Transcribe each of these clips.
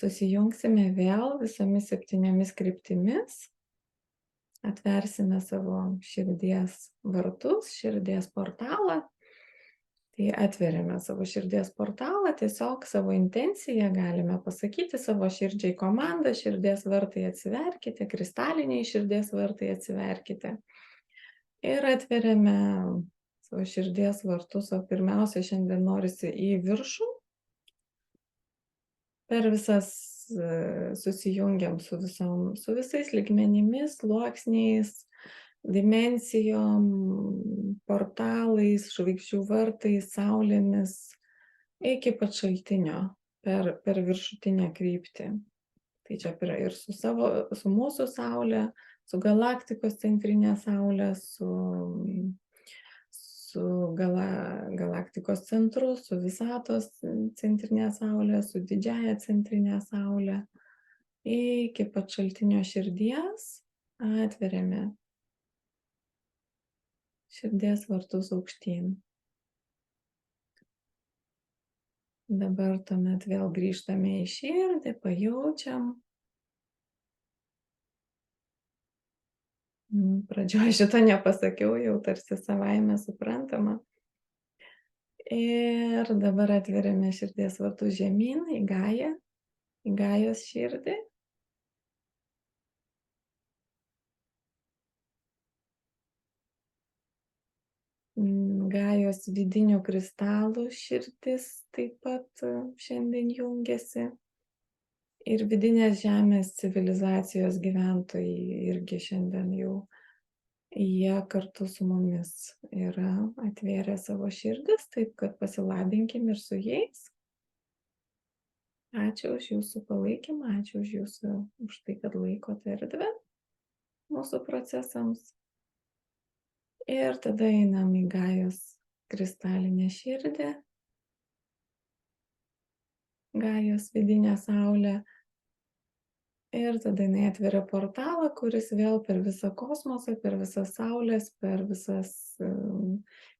Susijungsime vėl visomis 7 kryptimis. Atversime savo širdies vartus, širdies portalą. Tai atveriame savo širdies portalą, tiesiog savo intenciją galime pasakyti savo širdžiai komandą, širdies vartai atsiverkite, kristaliniai širdies vartai atsiverkite. Ir atveriame savo širdies vartus, o pirmiausia šiandien norisi į viršų. Per visas susijungiam su visais lygmenimis, sluoksniais, dimensijom, portalais, žvaigždžių vartais, saulėmis, iki pat šaltinio per viršutinę kryptį. Tai čia ir su mūsų saulė, su galaktikos centrinė saulė, su galaktikos centru, su visatos centrinė saulė, su didžiąja centrinė saulė. Iki pat šaltinio širdies atveriame širdies vartus aukštyn. Dabar tuomet vėl grįžtame į širdį, pajaučiam. Pradžioje šito nepasakiau, jau tarsi savaime suprantama. Ir dabar atveriame širdies vartus žemyn į Gaiją, į Gajos širdį. Gajos vidinių kristalų širdis taip pat šiandien jungiasi. Ir vidinės žemės civilizacijos gyventojai irgi šiandien jau jie kartu su mumis yra atvėrę savo širdis, taip kad pasilabinkim ir su jais. Ačiū už jūsų palaikymą, ačiū už tai, kad laikote erdvę mūsų procesams. Ir tada einam į Gajos kristalinę širdį, Gajos vidinę saulę. Ir tada jinai atveria portalą, kuris vėl per visą kosmosą, per visas saulės, per visas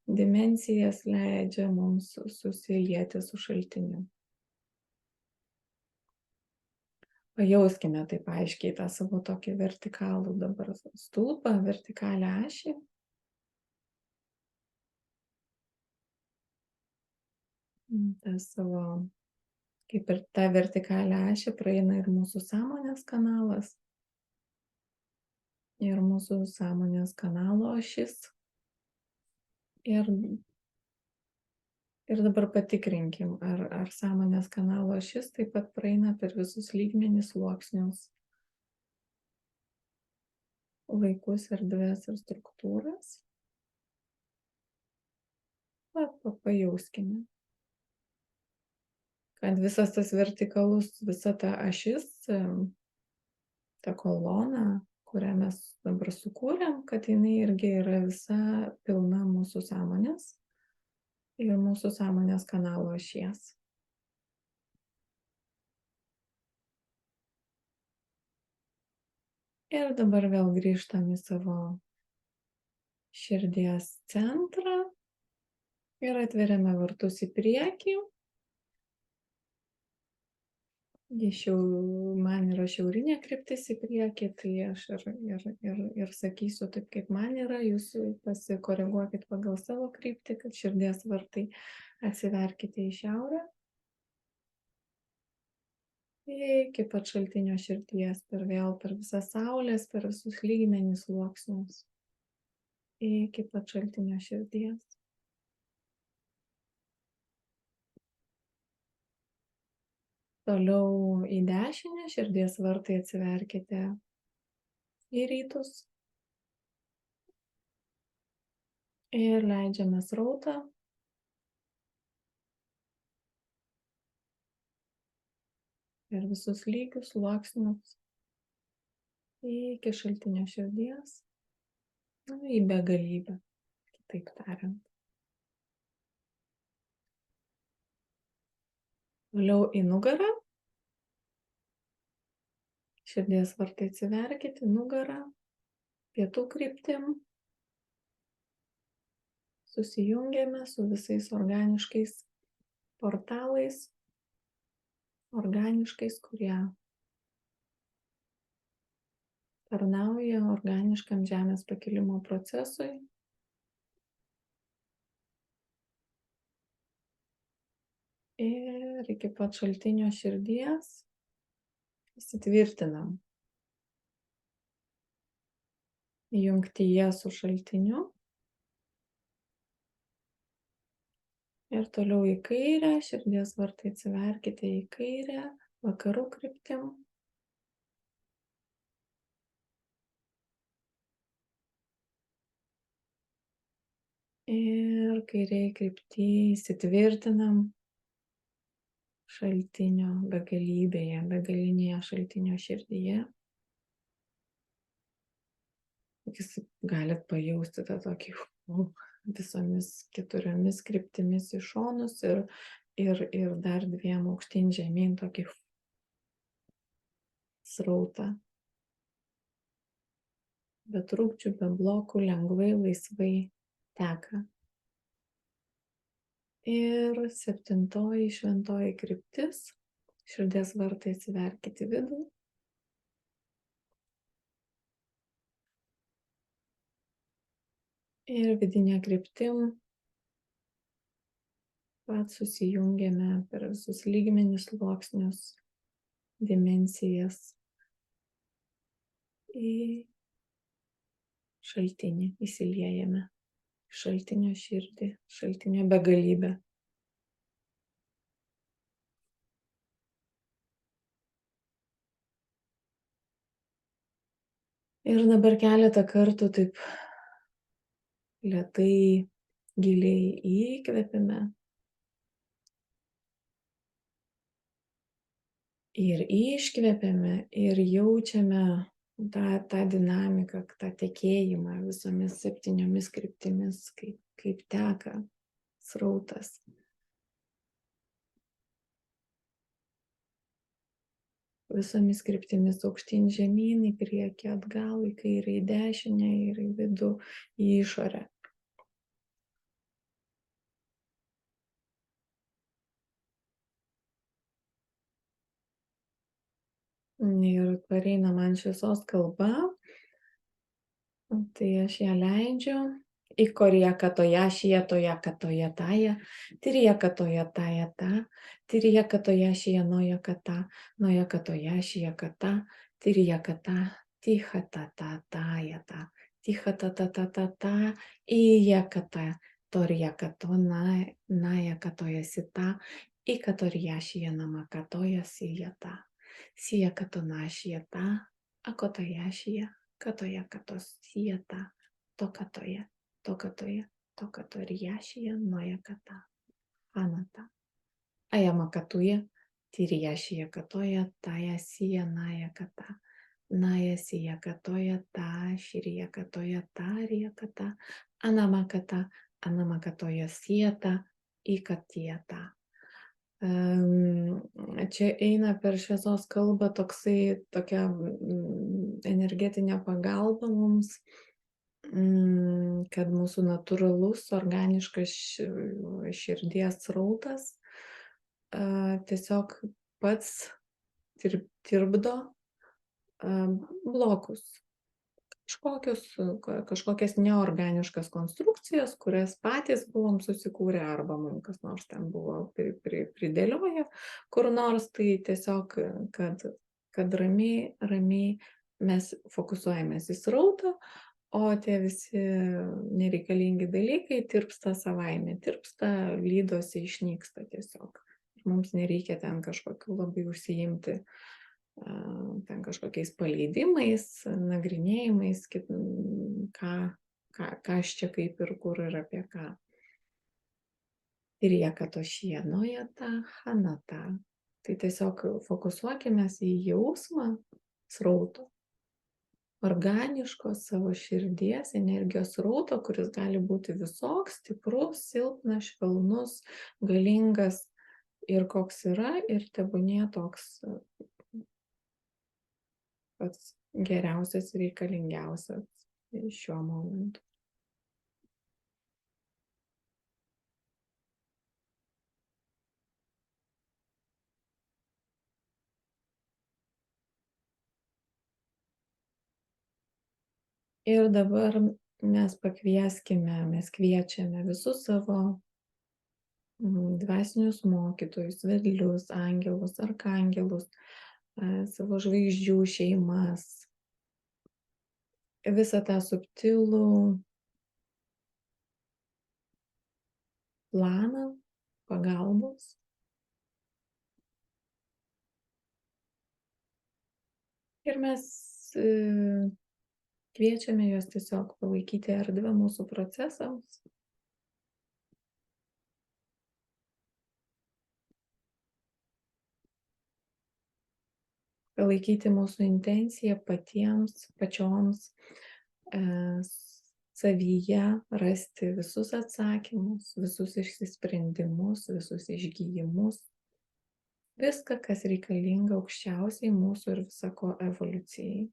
dimensijas leidžia mums susilieti su šaltiniu. Pajauskime taip aiškiai tą savo tokį vertikalų dabar stulpą, vertikalią ašį. tą savo, kaip ir tą vertikalią ašį praeina ir mūsų sąmonės kanalas, ir mūsų sąmonės kanalo ašis. Ir dabar patikrinkim, ar sąmonės kanalo ašis taip pat praeina per visus lygmenis, sluoksnius, laikus, erdves ir struktūras. Pajauskime, kad visas tas vertikalus, visa ta ašis, ta kolona, kurią mes dabar sukūrėm, kad jinai irgi yra visa pilna mūsų sąmonės ir mūsų sąmonės kanalo ašies. Ir dabar vėl grįžtam į savo širdies centrą ir atveriame vartus į priekį. Man yra šiaurinė kryptis į priekį, tai aš ir sakysiu taip, kaip man yra, jūs pasikoreguokit pagal savo kryptį, kad širdies vartai atsiverkite į šiaurę. Iki pat šaltinio širdies, per visas saulės, per visus lygmenis sluoksnius. Iki pat šaltinio širdies. Toliau į dešinę širdies vartai atsiverkite į rytus. Ir leidžiame srautą. Per visus lygius, sluoksnius. Iki šaltinio širdies. Į begalybę, kitaip tariant. Toliau į nugarą. Širdies vartai atsiverkite, nugarą, pietų kryptim. Susijungiame su visais organiškais portalais. organiškais, kurie tarnauja organiškam žemės pakilimo procesui. Ir iki pat šaltinio širdies įsitvirtinam jungtyje su šaltiniu. Ir toliau į kairę, širdies vartai atsiverkite į kairę, vakarų kryptim. Ir kairiai krypty įsitvirtinam šaltinio begalybėje, begalinėje šaltinio širdyje. Jūs galit pajausti tą tokį visomis keturiomis kryptimis į šonus ir dar dviem aukštyn žemyn tokį srautą. Be trukdžių, be blokų, lengvai, laisvai teka. Ir 7. šventoji kryptis. Širdies vartai atsiverkite į vidų. Ir vidinė kryptim pat susijungiame per visus lygmenis, sluoksnius, dimensijas į šaltinį, įsiliejame šaltinio širdį, šaltinio begalybę. Ir dabar keletą kartų taip lėtai, giliai įkvėpime ir iškvėpėme ir jaučiame tą dinamiką, tą tekėjimą visomis 7 kryptimis, kaip teka srautas. Visomis kryptimis aukštyn žemyn, į priekį, atgal, į kairę, į dešinę ir į vidų, į išorę. Ir pareina man šviesos kalba, tai aš ją leidžiu. Ikoria katoja šie toja katoja taja, tirija katoja taja ta, tirija katoja šie noja katoja šie kata, tirija kata, tiha ta ta taja ta, tiha ta ta ta ta ta, ija kata, torija kato naja katoja sita, ikatorija šie nama katoja sija ta, sija katona šie ta, akotoja šie, katoja katos sija ta, tokatoja. Tokatoriashia noya kata anata ayamakatuya tiriashia katoya taya siya naya kata naya siya katoya ta shiria katoya taria kata anamakatoya sieta ikatieta. Čia eina per šviesos kalbą tokia energetinė pagalba mums, kad mūsų natūralus, organiškas širdies srautas tiesiog pats tirpdo blokus, kažkokias neorganiškas konstrukcijas, kurias patys buvom susikūrę arba mums kas nors ten buvo pridėlioję kur nors, tai tiesiog, kad ramiai mes fokusuojamės į srautą, o tie visi nereikalingi dalykai tirpsta savaime, lydosi, išnyksta tiesiog. Mums nereikia ten kažkokiu labai užsiimti ten kažkokiais paleidimais, nagrinėjimais, kas čia kaip ir kur ir apie ką. Ir jie katošie nojata, hanata. Tai tiesiog fokusuokimės į jausmą srauto. Organiško savo širdies energijos srauto, kuris gali būti visoks, stiprus, silpnas, švelnus, galingas ir koks yra, ir tebūnie toks pats geriausias, reikalingiausias šiuo momentu. Ir dabar mes kviečiame visus savo dvasinius mokytojus, vedlius, angelus, arkangelus, savo žvaigždžių šeimas, visą tą subtilų planą pagalbos. Ir mes kviečiame juos tiesiog palaikyti erdvę mūsų procesams. Palaikyti mūsų intenciją pačioms savyje rasti visus atsakymus, visus išsisprendimus, visus išgyjimus. Viską, kas reikalinga aukščiausiai mūsų ir visako evoliucijai.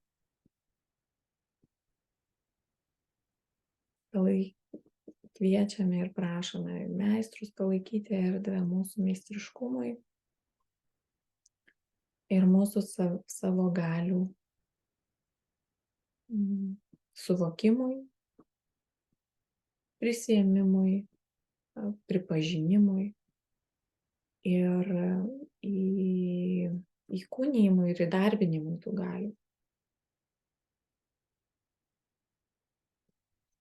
Kviečiame ir prašome meistrus palaikyti erdvę mūsų meistriškumui ir mūsų savo galių suvokimui, prisiėmimui, pripažinimui ir įkūnijimui ir įdarbinimui tų galių.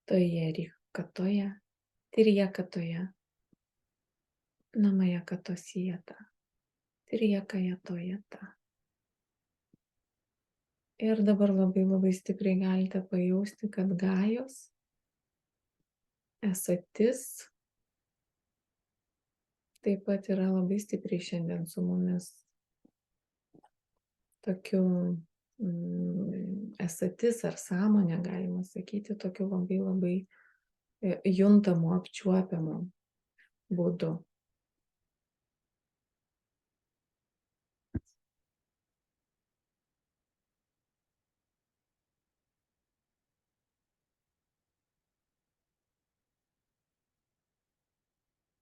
Toje katoje, tirija katoje, namaja katosieta, tirija kajatojeta. Ir dabar labai labai stipriai galite pajausti, kad gajos esatis taip pat yra labai stipriai šiandien su mumis. Tokiu esatis ar sąmonė, galima sakyti, tokiu labai labai juntamu, apčiuopiamu būdu.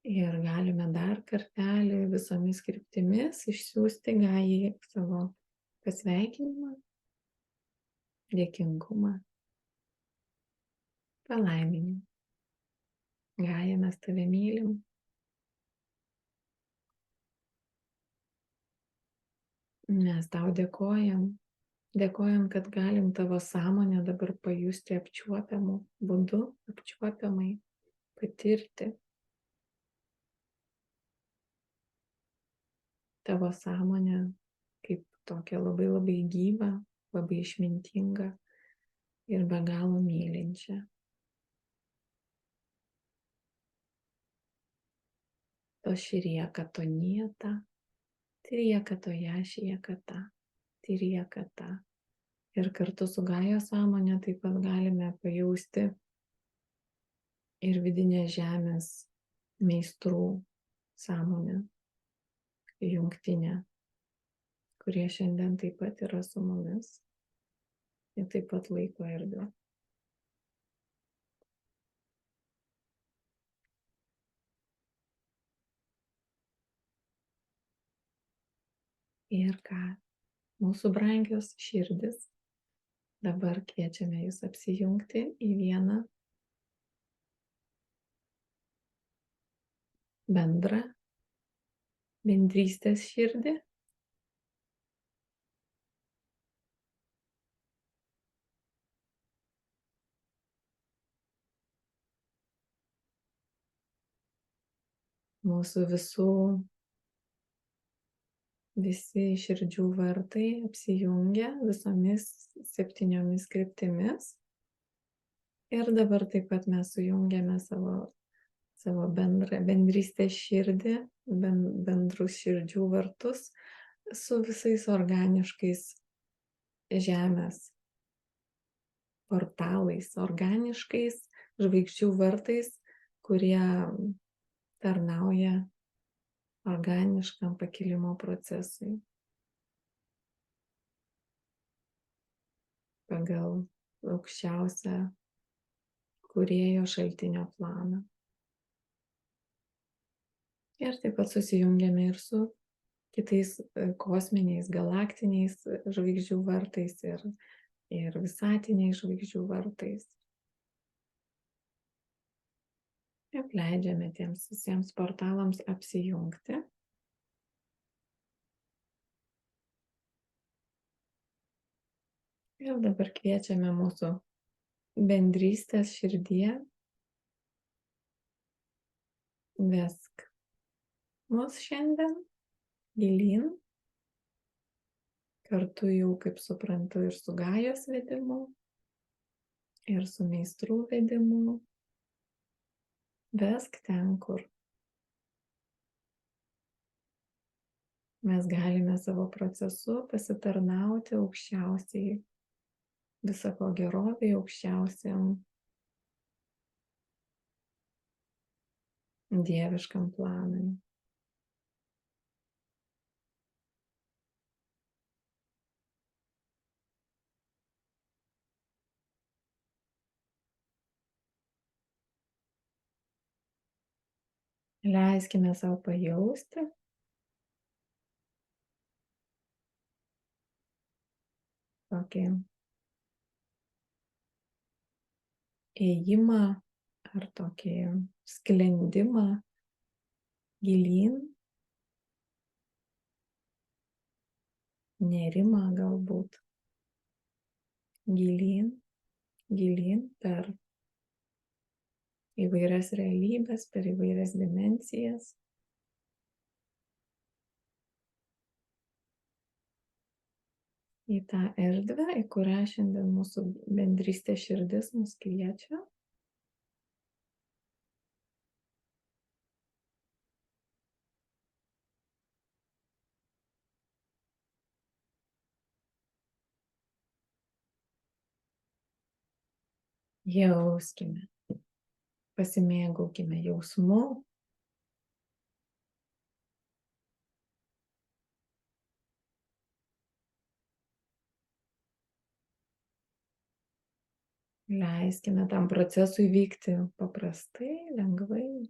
Ir galime dar kartelį visomis kryptimis išsiųsti Gajai savo pasveikinimą, dėkingumą, palaiminimą. Gaja, mes tave mylim. Mes tau dėkojam. Dėkojam, kad galim tavo sąmonę dabar pajusti apčiuopiamu būdu, apčiuopiamai patirti. Tavo sąmonę kaip tokią labai labai gyvą, labai išmintingą ir be galo mylinčią. Toširija katonieta, tirija katoja šija kata, tirija kata. Ir kartu su Gajo sąmonė taip pat galime pajausti ir vidinę žemės meistrų sąmonę, jungtinę, kurie šiandien taip pat yra su mumis. Jie taip pat laiko erdvę. Ir ką, mūsų brangios širdis, dabar kviečiame jūs apsijungti į vieną bendrą bendrystės širdį. Mūsų visi širdžių vartai apsijungia visomis 7 kryptimis. Ir dabar taip pat mes sujungiame savo bendrystės širdį, bendrus širdžių vartus su visais organiškais žemės portalais, organiškais žvaigždžių vartais, kurie tarnauja organiškam pakilimo procesui pagal aukščiausią kūrėjo šaltinio planą. Ir taip pat susijungiame ir su kitais kosminiais, galaktiniais žvaigždžių vartais ir ir visatiniais žvaigždžių vartais. Ir leidžiame tiems visiems portalams apsijungti. Ir dabar kviečiame mūsų bendrystės širdyje. Vesk mus šiandien gilyn. Kartu jau, kaip suprantu, ir su Gajos vedimu, ir su meistrų vedimu. Vesk ten, kur mes galime savo procesu pasitarnauti aukščiausiai, visako geroviai, aukščiausiam dieviškam planui. Leiskime savo pajausti, tokį ėjimą ar tokį sklendimą gilyn, nerimą galbūt, gilyn, gilyn per įvairias realybės, per įvairias dimensijas. Į tą erdvę, į kurią šiandien mūsų bendrystės širdis mus kviečia. Jauskime, pasimėgaukime jausmu, leiskime tam procesui vykti paprastai, lengvai.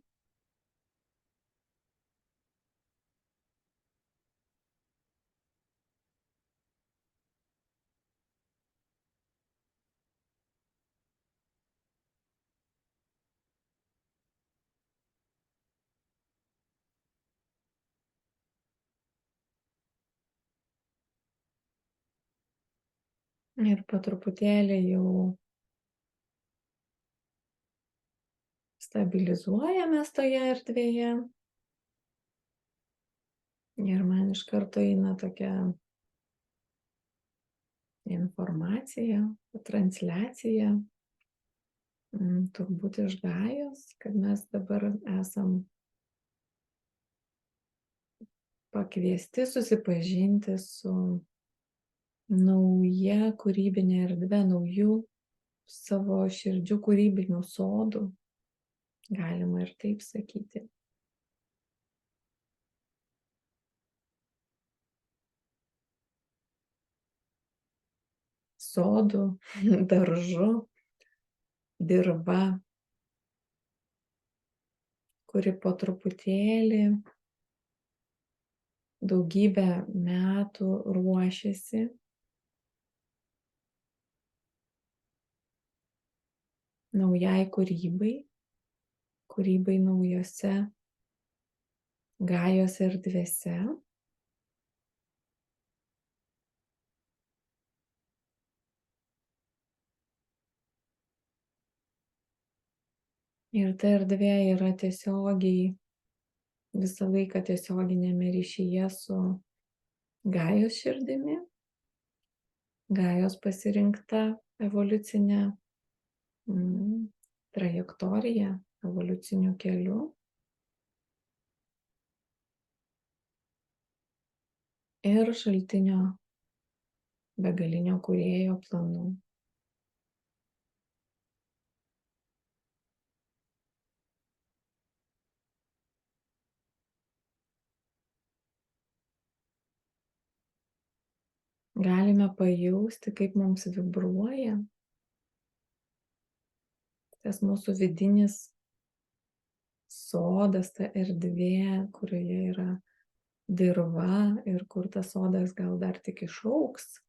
Ir po truputėlį jau stabilizuojamės toje erdvėje. Ir man iš karto eina tokia informacija, transliacija, turbūt iš Gajos, kad mes dabar esam pakviesti susipažinti su nauja kūrybinė erdvė, naujų savo širdžių kūrybinių sodų, galima ir taip sakyti. Sodų, daržu, dirva, kuri po truputėlį daugybę metų ruošiasi naujai kūrybai naujose Gajos erdvėse. Ir ta erdvė yra tiesiogiai, visą laiką tiesioginėme ryšyje su Gajos širdimi, Gajos pasirinkta evoliucinė trajektorija, evoliuciniu keliu. Ir šaltinio begalinio kūrėjo planų. Galime pajausti, kaip mums vibruoja tas mūsų vidinis sodas, ta erdvė, kurioje yra dirva ir kur tas sodas gal dar tik išaugs.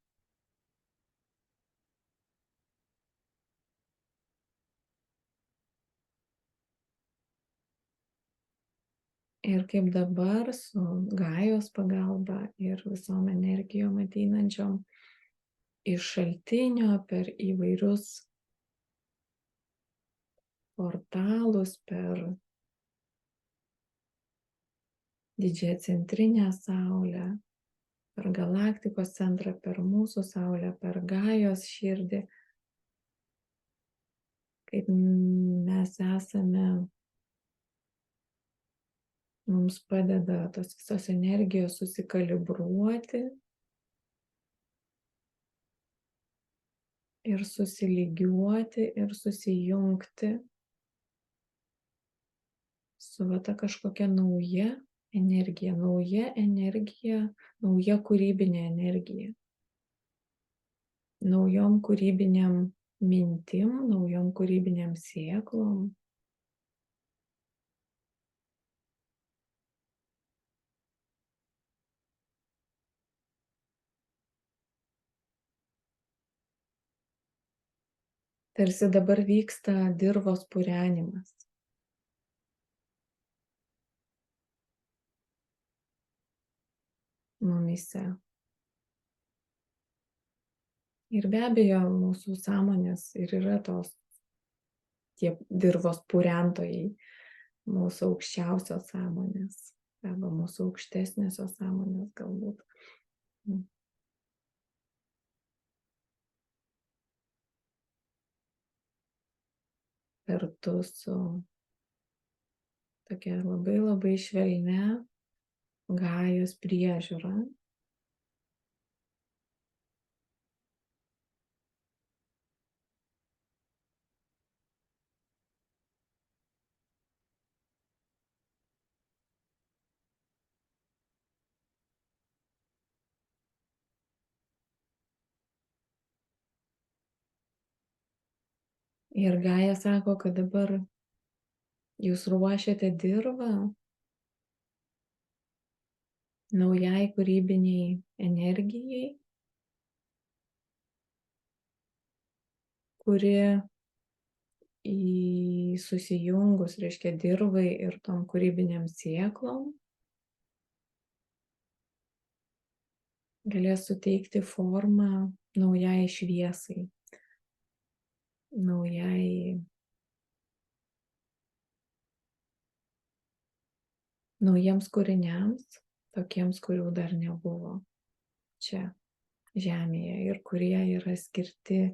Ir kaip dabar su Gajos pagalba ir visom energijom ateinančiom iš šaltinio per įvairius portalus, per didžiąją centrinę saulę, per galaktikos centrą, per mūsų saulę, per Gajos širdį, kaip mes esame, mums padeda tos visos energijos susikalibruoti ir susilygiuoti ir susijungti su va ta kažkokia nauja energija, nauja kūrybinė energija, naujom kūrybinėm mintim, naujom kūrybinėm sėklom. Tarsi dabar vyksta dirvos purenimas. Mumyse. Ir be abejo, mūsų sąmonės ir yra tie dirvos purentojai, mūsų aukščiausios sąmonės, arba mūsų aukštesnėsios sąmonės galbūt. Kartu su tokia labai labai švelnia Gajos priežiūra. Ir Gaja sako, kad dabar jūs ruošiate dirvą naujai kūrybiniai energijai, kuri susijungus, reiškia, dirvai ir tom kūrybiniam sėklom, galės suteikti formą naujai šviesai, naujiems kūriniams, tokiems, kurių dar nebuvo čia žemėje ir kurie yra skirti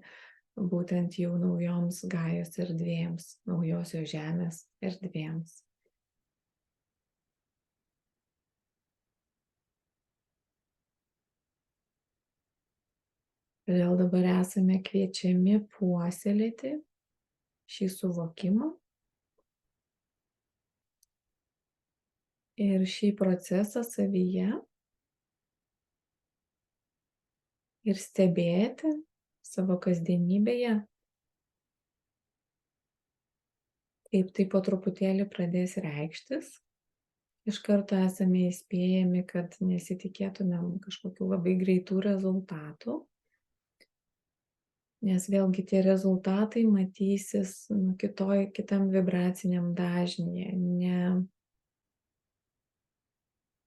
būtent jau naujoms Gajos erdvėms, naujosios žemės erdvėms. Todėl dabar esame kviečiami puoselėti šį suvokimą ir šį procesą savyje ir stebėti savo kasdienybėje, kaip tai po truputėlį pradės reikštis. Iš karto esame įspėjami, kad nesitikėtumėm kažkokių labai greitų rezultatų, nes vėlgi tie rezultatai matysis kitam vibraciniam dažnyje,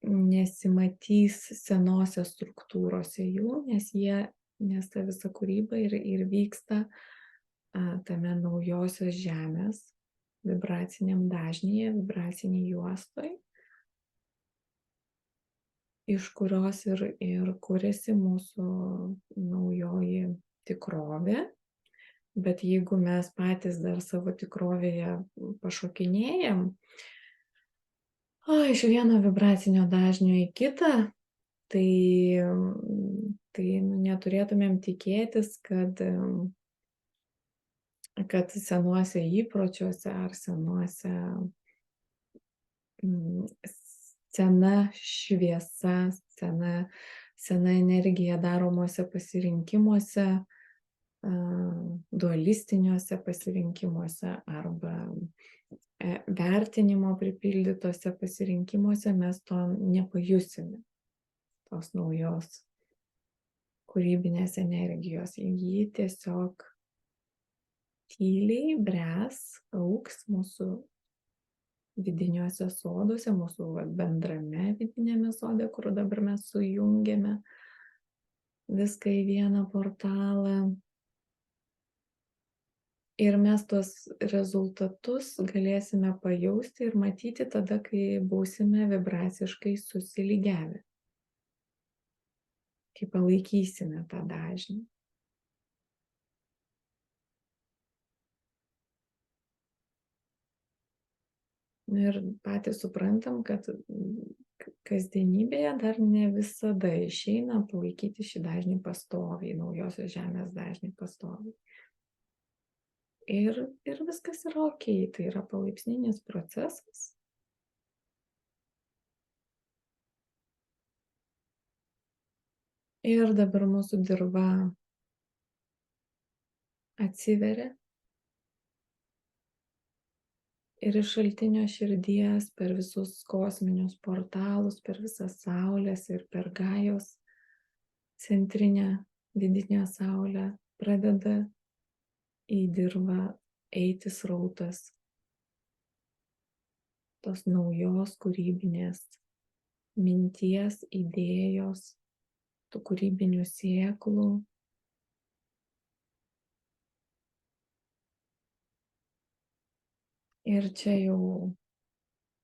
nesimatys senose struktūrose jų, nes ta visa kūryba ir vyksta tame naujosios žemės vibraciniam dažnyje, vibraciniai juostoj, iš kurios ir kuriasi mūsų naujoji tikrovė. Bet jeigu mes patys dar savo tikrovėje pašokinėjam, iš vieno vibracinio dažnio į kitą, tai neturėtumėm tikėtis, kad senuose įpročiuose ar senuose sena šviesa, sena energija daromuose pasirinkimuose, dualistiniuose pasirinkimuose arba vertinimo pripildytose pasirinkimuose mes to nepajusime, tos naujos kūrybinės energijos. Ji tiesiog tyliai bręs, augs mūsų vidiniuose soduose, mūsų bendrame vidinėme sode, kur dabar mes sujungiame viską į vieną portalą. Ir mes tuos rezultatus galėsime pajausti ir matyti tada, kai būsime vibraciškai susilygiavę, kai palaikysime tą dažnį. Ir patys suprantam, kad kasdienybėje dar ne visada išeina palaikyti šį dažnį pastoviai, naujosios žemės dažnį pastoviai. Ir viskas yra okei, tai yra palaipsninis procesas. Ir dabar mūsų dirva atsiveria ir iš šaltinio širdies per visus kosminius portalus, per visas saulės ir per Gajos centrinę vidinę saulę pradeda į dirvą eiti srautas tos naujos kūrybinės minties, idėjos, tų kūrybinių sėklų. Ir čia jau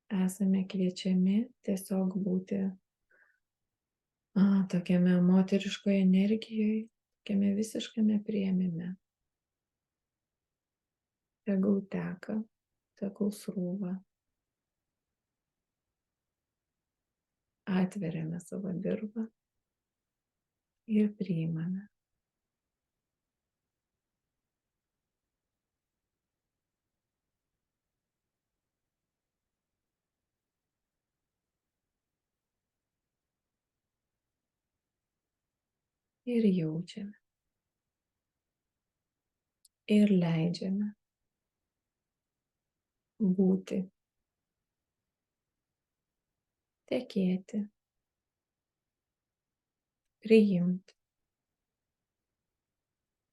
esame kviečiami tiesiog būti tokiame moteriškoje energijoje, tokiame visiškame priėmime. Tegul teka, tegul srūva. Atveriame savo dirvą ir priimame. Ir jaučiame. Ir leidžiame būti, tekėti, priimti,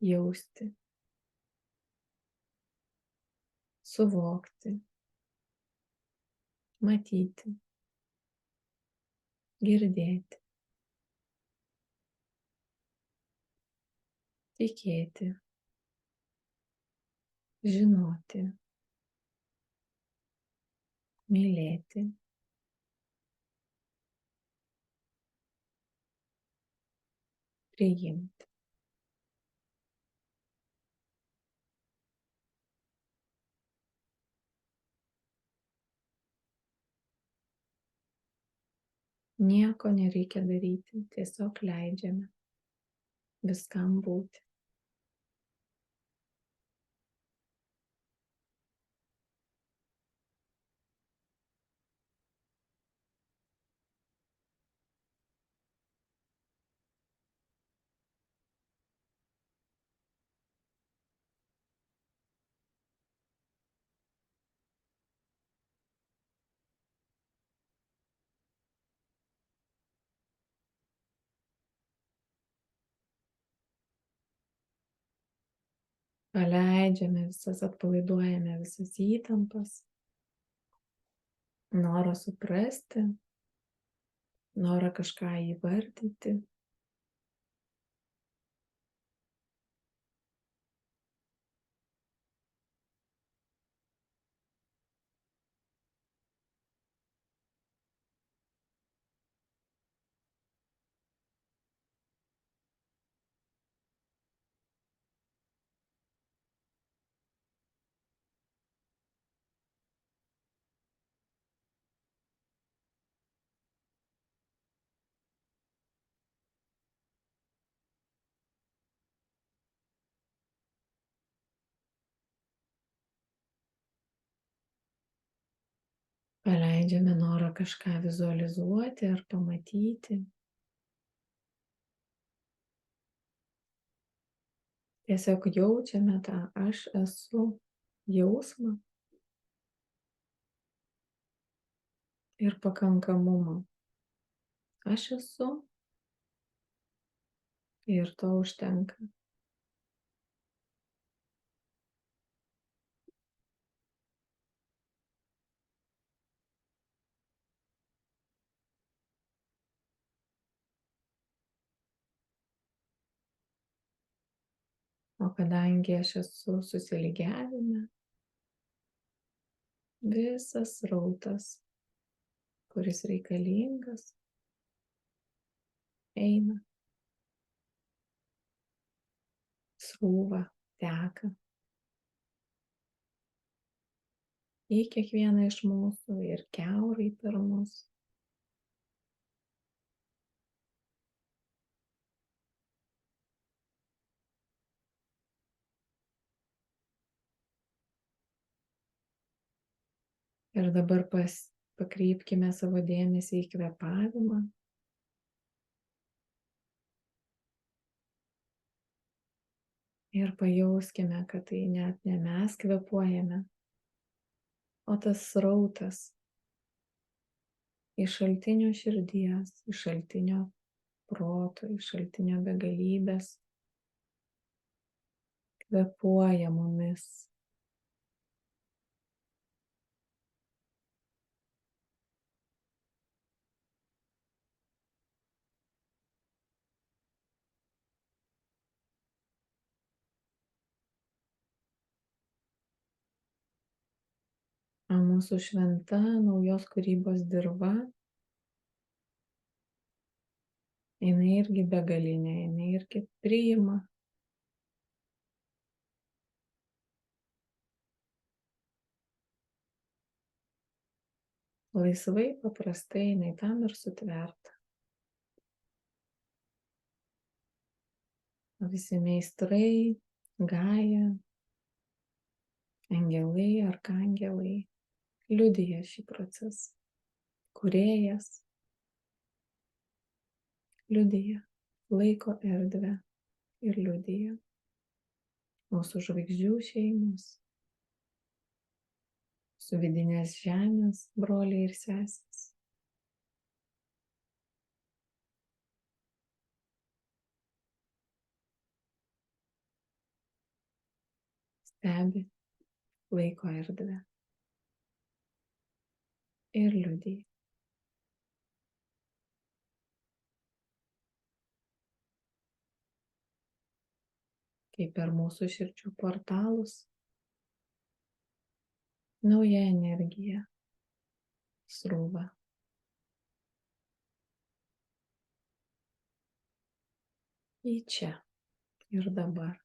jausti, suvokti, matyti, girdėti, tikėti, žinoti, mylėti, priimti. Nieko nereikia daryti, tiesiog leidžiame viskam būti. Paleidžiame visas, atpalaiduojame visas įtampas, norą suprasti, norą kažką įvardyti. Paleidžiame norą kažką vizualizuoti ar pamatyti. Tiesiog jaučiame tą aš esu jausmą ir pakankamumą. Aš esu ir to užtenka. O kadangi aš esu susilygiavime, visas srautas, kuris reikalingas, eina, srūva, teka į kiekvieną iš mūsų ir kiaurai per mus. Ir dabar pakreipkime savo dėmesį į kvėpavimą. Ir pajauskime, kad tai net ne mes kvėpuojame, o tas srautas iš šaltinio širdies, iš šaltinio proto, iš šaltinio begalybės kvėpuoja mumis. O mūsų šventa naujos kūrybos dirva, jinai irgi begalinė, jinai irgi priima. Laisvai, paprastai, jinai tam ir sutverta. O visi meistrai, Gaja, angelai, arkangelai liudija šį procesą. Kūrėjas liudija laiko erdvę ir liudija mūsų žvaigždžių šeimos, su vidinės žemės broliai ir sesės. Stebi laiko erdvę ir liudija. Kaip per mūsų širdžių portalus nauja energija srūva. Į čia ir dabar.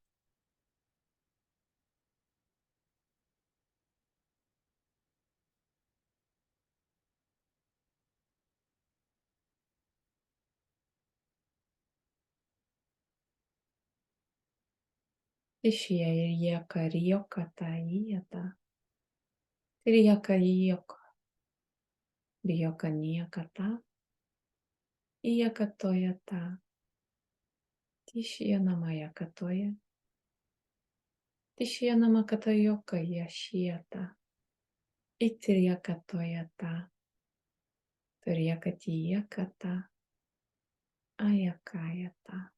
Išėję rieka riokata įjata. Rieka rieka. Rieka niekata. Iekatoja. Tishyanamaya katoja. Tishyanama katayoka yashieta. Itriekatoja. Triekatiyekata. Ayakayata.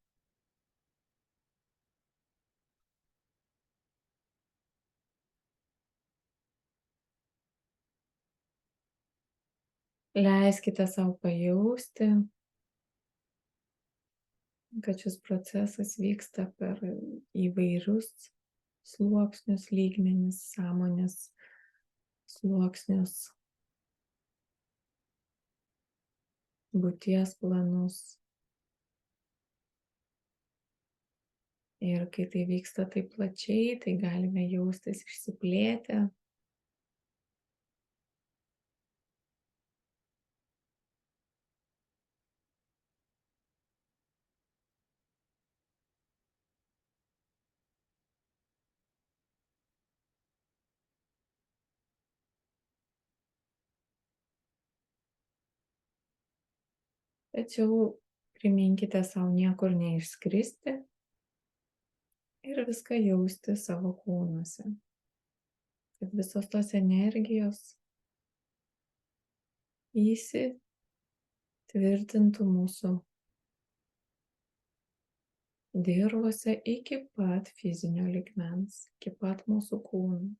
Leiskite savo pajausti, kad šis procesas vyksta per įvairius sluoksnius, lygmenis, sąmonės sluoksnius, būties planus. Ir kai tai vyksta taip plačiai, tai galime jaustis išsiplėtę. Tačiau priminkite savo niekur neišskristi ir viską jausti savo kūnuose. Kad visos tos energijos įsitvirtintų mūsų dirvose iki pat fizinio lygmens, iki pat mūsų kūnų.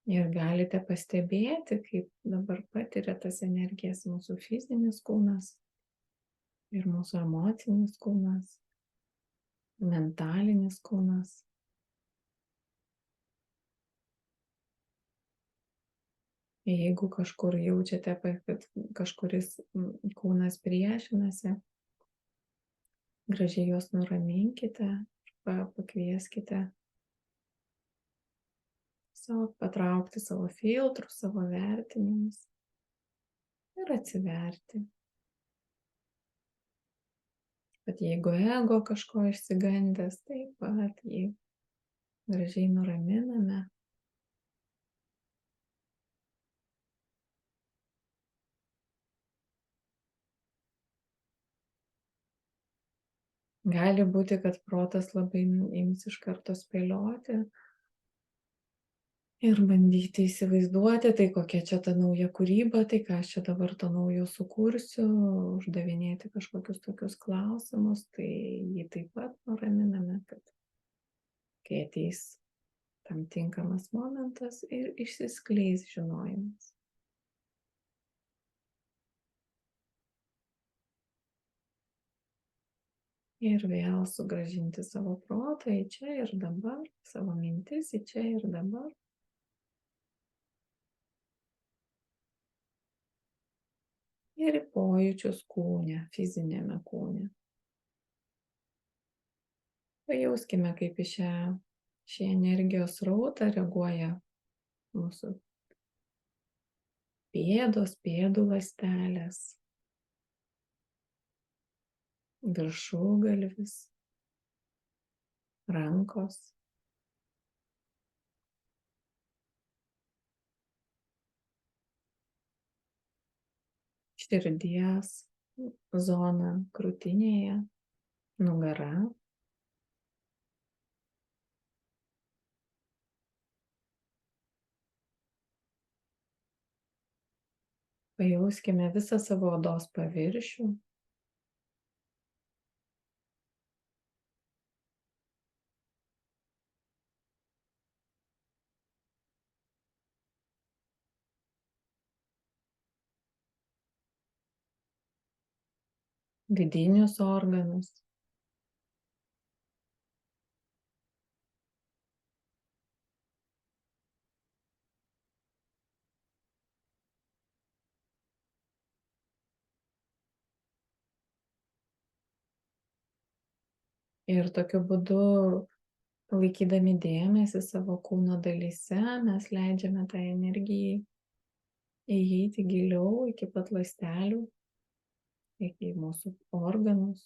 Ir galite pastebėti, kaip dabar patiria tas energijas mūsų fizinis kūnas ir mūsų emocinis kūnas, mentalinis kūnas. Jeigu kažkur jaučiate, kad kažkuris kūnas priešinasi, gražiai juos nuraminkite, pakvieskite patraukti savo filtrus, savo vertinimus ir atsiverti. Bet jeigu ego kažko išsigandęs, taip pat jį gražiai nuraminame. Gali būti, kad protas labai ims iš karto spėlioti ir bandyti įsivaizduoti, tai kokia čia ta nauja kūryba, tai ką aš čia dabar to naujo sukursiu, uždavinėti kažkokius tokius klausimus, tai jį taip pat nuraminame, kad kai ateis tam tinkamas momentas ir išsiskleis žinojimas. Ir vėl sugrąžinti savo protą į čia ir dabar, savo mintis į čia ir dabar. Ir į pojūčius kūne, fizinėme kūne. Pajauskime, kaip į šį energijos srautą reaguoja mūsų pėdos, pėdų ląstelės, viršugalvis, rankos. Širdies zona krūtinėje, nugara. Pajauskime visą savo odos paviršių. Vidinius organus. Ir tokiu būdu, laikydami dėmesį savo kūno dalyse, mes leidžiame tai energijai įeiti giliau iki pat ląstelių, iki mūsų organus.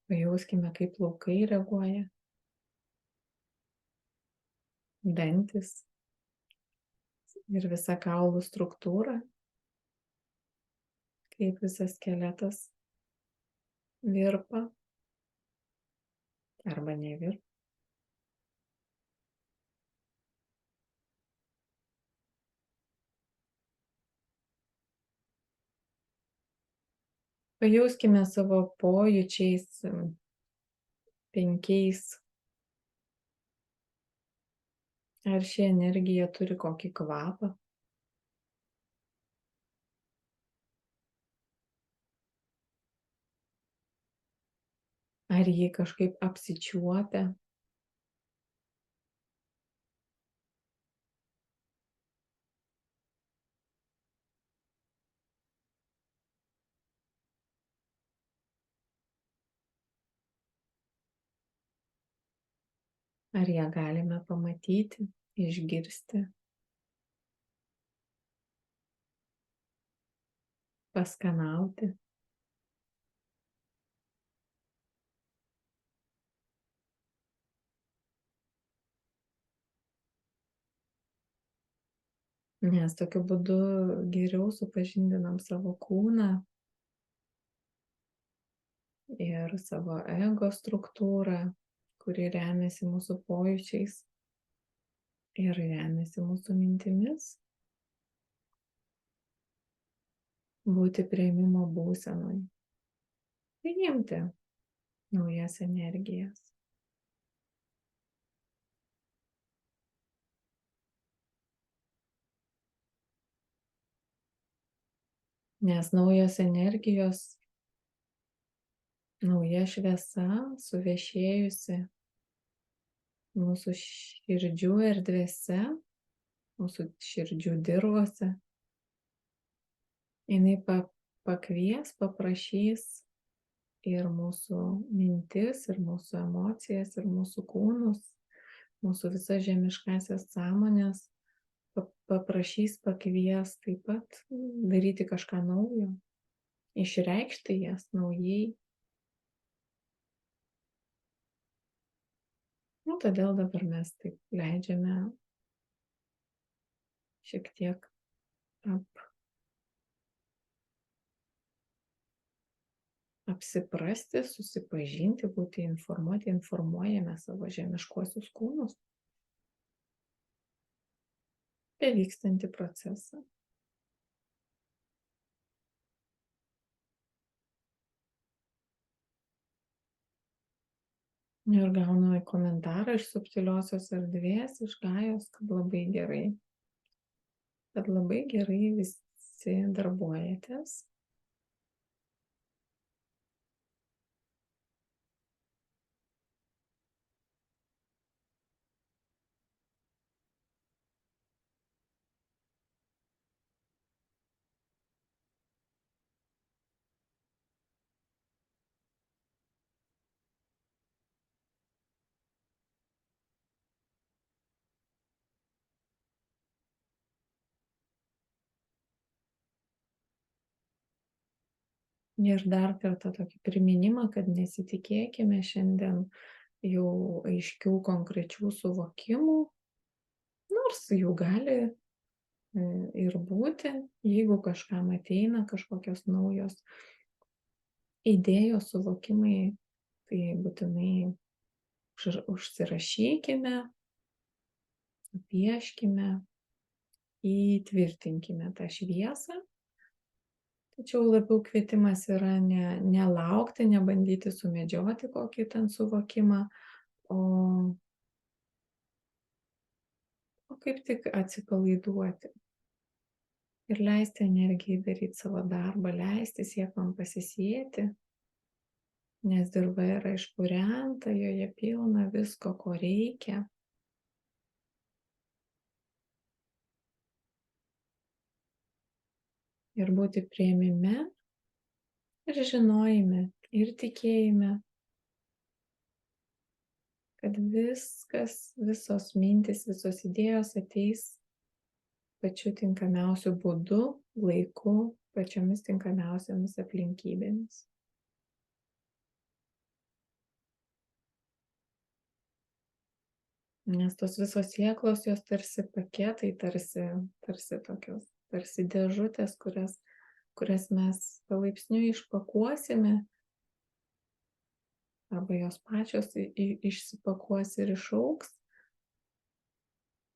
Pajauskime, kaip plaukai reaguoja, dantis ir visa kaulų struktūra, kaip visas skeletas virpa arba nevirpa. Pajauskime savo pojūčiais 5, ar ši energija turi kokį kvapą. Ar jį kažkaip apsičiuopia. Ar ją galime pamatyti, išgirsti, paskanauti. Nes tokiu būdu geriau supažindinam savo kūną ir savo ego struktūrą, kuri remiasi mūsų pojūčiais ir remiasi mūsų mintimis. Būti priėmimo būsenoj. Priimti naujas energijas. Nes naujos energijos, nauja šviesa suvešėjusi mūsų širdžių erdvėse, mūsų širdžių dirvose, jinai pakvies, paprašys ir mūsų mintis, ir mūsų emocijas, ir mūsų kūnus, mūsų visas žemiškasias sąmonės, paprašys, pakvies taip pat daryti kažką naujo, išreikšti jas naujai. Todėl dabar mes taip leidžiame šiek tiek apsiprasti, susipažinti, būti informuoti, informuojame savo žemiškuosius kūnus apie vykstantį procesą. Ir gaunu komentarą iš subtiliosios erdvės, iš Gajos, kad labai gerai visi darbuojatės. Ir dar kartą tokį priminimą, kad nesitikėkime šiandien jau aiškių, konkrečių suvokimų, nors jų gali ir būti, jeigu kažkam ateina kažkokios naujos idėjos, suvokimai, tai būtinai užsirašykime, pieškime, įtvirtinkime tą šviesą. Tačiau labiau kvietimas yra nelaukti, nebandyti sumedžioti kokį ten suvokimą, o kaip tik atsipalaiduoti ir leisti energijai daryti savo darbą, leisti sėklom pasisėti, nes dirva yra išpurenta, joje pilna visko, ko reikia. Ir būti priėmime ir žinojime ir tikėjime, kad viskas, visos mintys, visos idėjos ateis pačiu tinkamiausiu būdu, laiku, pačiomis tinkamiausiamis aplinkybėmis. Nes tos visos sėklos, jos tarsi paketai, tarsi tokios, tarsi dėžutės, kurias mes palaipsniui išpakuosime, arba jos pačios išsipakuos ir išaugs,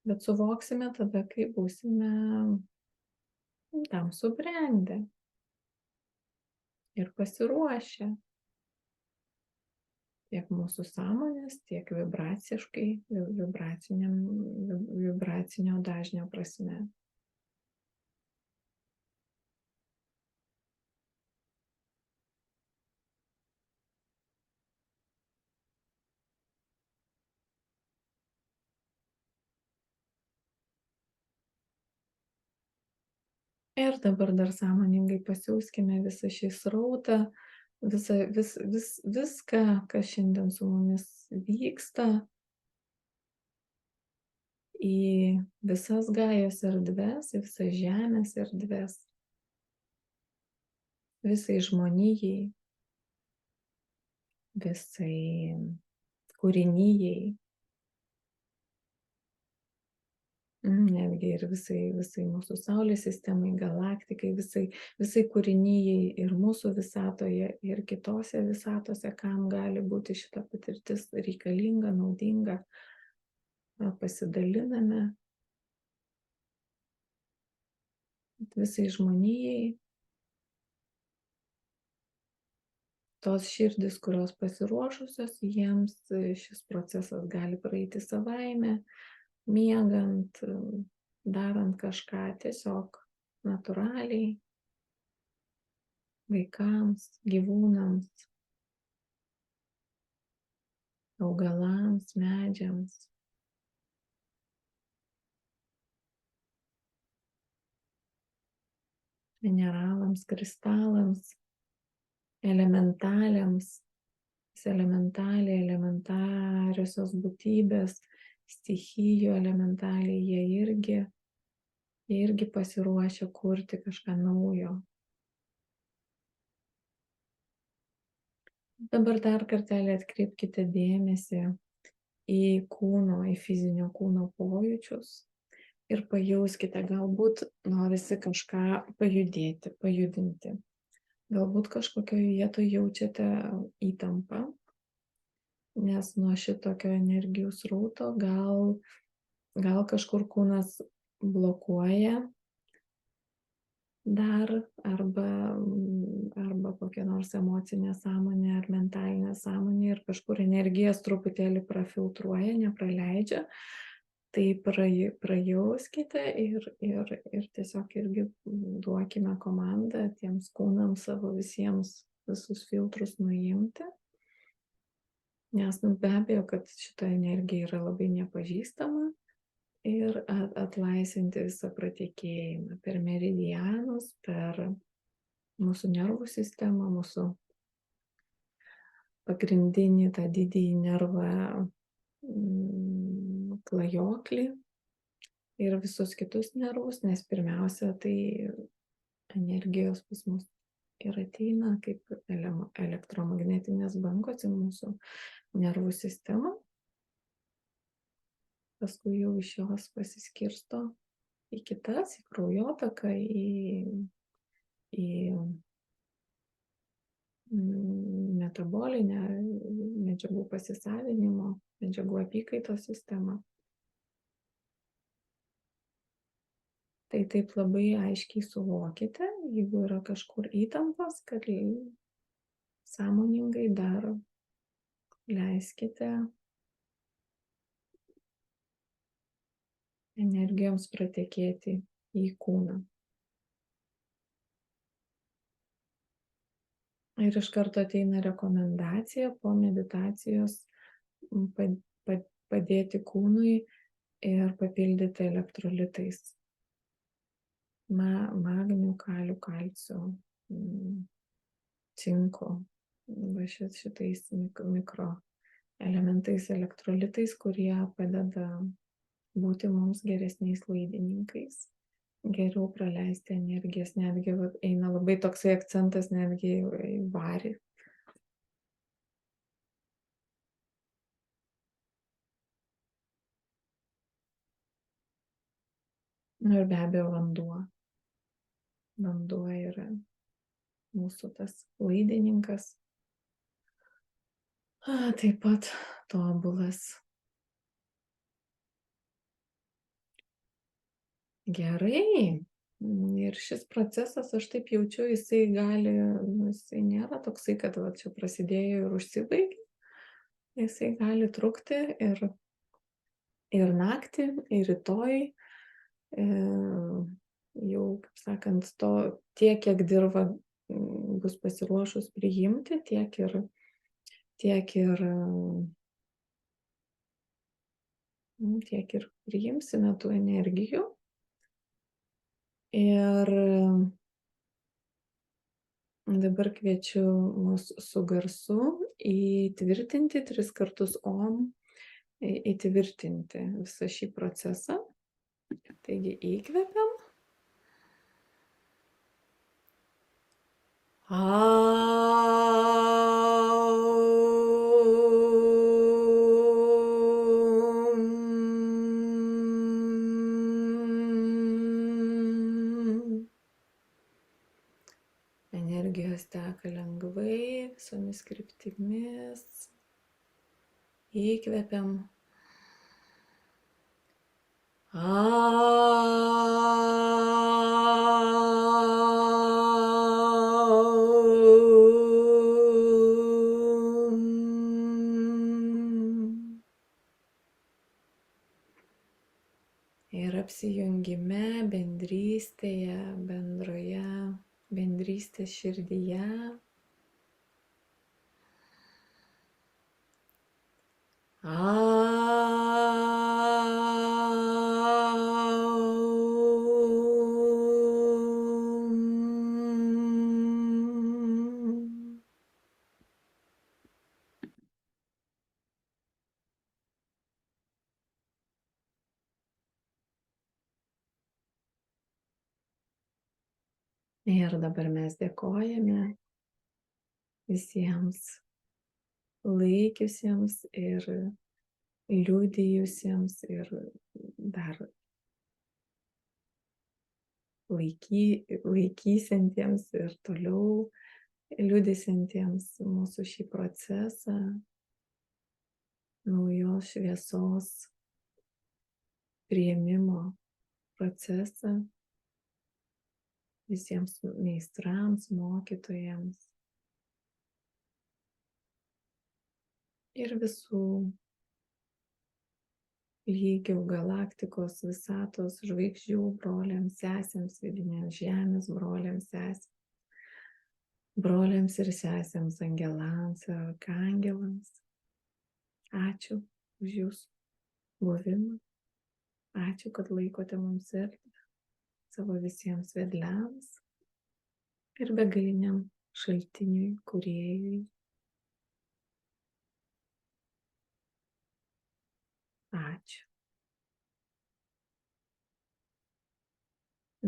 bet suvoksime tada, kai būsime tam subrendę ir pasiruošę tiek mūsų sąmonės, tiek vibraciškai, vibracinio dažnio prasme. Ir dabar dar sąmoningai pasiųskime visą šį srautą, viską, kas šiandien su mumis vyksta, į visas Gajos erdves, į visas Žemės erdves, visai žmonijai, visai kūrinijai, netgi ir visai mūsų Saulės sistemai, galaktikai, visai kūrinijai ir mūsų visatoje, ir kitose visatose, kam gali būti šita patirtis reikalinga, naudinga, pasidaliname visai žmonijai. Tos širdis, kurios pasiruošusios, jiems šis procesas gali praeiti savaime, miegant, darant kažką tiesiog natūraliai. vaikams, gyvūnams, augalams, medžiams. Mineralams, kristalams, elementaliams, elementariosios būtybės, stichijų elementaliai, jie irgi pasiruošia kurti kažką naujo. Dabar dar kartelį atkreipkite dėmesį į kūno, į fizinio kūno pojūčius ir pajauskite, galbūt norisi kažką pajudėti, pajudinti. Galbūt kažkokioje vietoje jaučiate įtampą, nes nuo šitokio energijų srauto gal kažkur kūnas blokuoja dar arba kokia nors emocinė sąmonė ar mentalinė sąmonė ir kažkur energijas truputėlį prafiltruoja, nepraleidžia. Tai prajauskite ir tiesiog irgi duokime komandą tiems kūnams savo visus filtrus nuimti. Nes be abejo, kad šita energija yra labai nepažįstama ir atlaisvinti visą pratekėjimą per meridianus, per mūsų nervų sistemą, mūsų pagrindinį tą didįjį nervą klajoklį ir visus kitus nervus, nes pirmiausia, tai energijos pas mus ir ateina kaip elektromagnetinės bangos į mūsų nervų sistemą. Paskui jau iš jos pasiskirsto į kitas, į kraujotaką, į metabolinę medžiagų pasisavinimo, medžiagų apykaitos sistemą. Tai taip labai aiškiai suvokite, jeigu yra kažkur įtampas, kad sąmoningai dar leiskite energijoms pratekėti į kūną. Ir iš karto ateina rekomendacija po meditacijos padėti kūnui ir papildyti elektrolitais. Magniu, kaliu, kalciu, cinku, šitais mikroelementais, elektrolitais, kurie padeda būti mums geresniais laidininkais, geriau praleisti energijas, netgi eina labai toksai akcentas netgi į varį. Ir be abejo vanduo. Vanduo yra mūsų tas laidininkas. Taip pat tobulas. Gerai. Ir šis procesas, aš taip jaučiu, jisai nėra toksai, kad čia prasidėjo ir užsibaigė. Jisai gali trukti ir naktį, ir rytoj. Jau, kaip sakant, tiek, kiek dirva bus pasiruošus priimti, tiek ir priimsime tų energijų. Ir dabar kviečiu mus su garsu įtvirtinti 3 kartus OM, įtvirtinti visą šį procesą. Taigi įkvepiam. Energijos teka lengvai, visomis kryptimis. Įkvepiam. Ir apsijungime, bendrystėje, bendroje bendrystės širdyje. Ir dabar mes dėkojame visiems laikiusiems ir liudijusiems ir dar laikysiantiems ir toliau liudysantiems mūsų šį procesą, naujos šviesos priėmimo procesą, visiems meistrams, mokytojams ir visų lygių, galaktikos, visatos, žvaigždžių broliams, sesėms, vidinėms žemės broliams, sesėms, broliams ir sesėms, angelams ir arkangelams. Ačiū už jūsų buvimą. Ačiū, kad laikote mums erdvę savo visiems vedliams ir begaliniam šaltiniui, kūrėjui. Ačiū.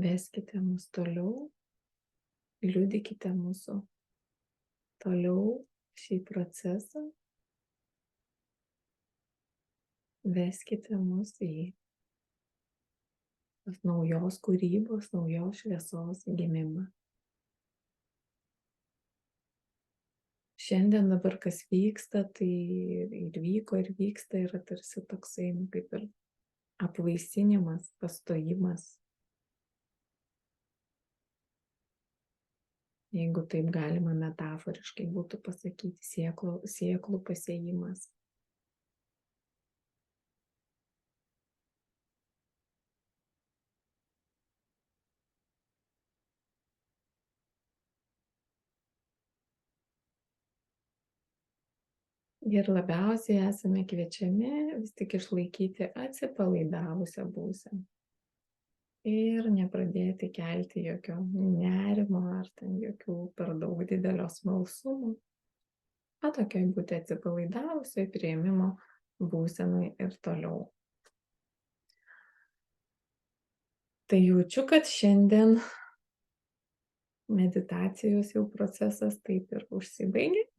Veskite mus toliau, liudykite mūsų toliau šį procesą, veskite mus į naujos kūrybos, naujos šviesos gimimą. Šiandien dabar kas vyksta, tai ir vyko, ir vyksta, yra tarsi toksai, kaip ir apvaisinimas, pastojimas. Jeigu taip galima metaforiškai būtų pasakyti, sėklų pasėjimas. Ir labiausiai esame kviečiami vis tik išlaikyti atsipalaidavusią būseną. Ir nepradėti kelti jokio nerimo ar ten jokių per daug didelio smalsumo. O tokiai būti atsipalaidavusiai priėmimo būsenai ir toliau. Tai jaučiu, kad šiandien meditacijos jau procesas taip ir užsibaigė.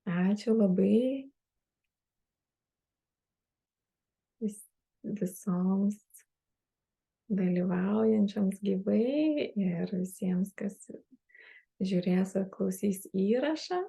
Ačiū labai visoms dalyvaujančiams gyvai ir visiems, kas žiūrės ar klausys įrašą.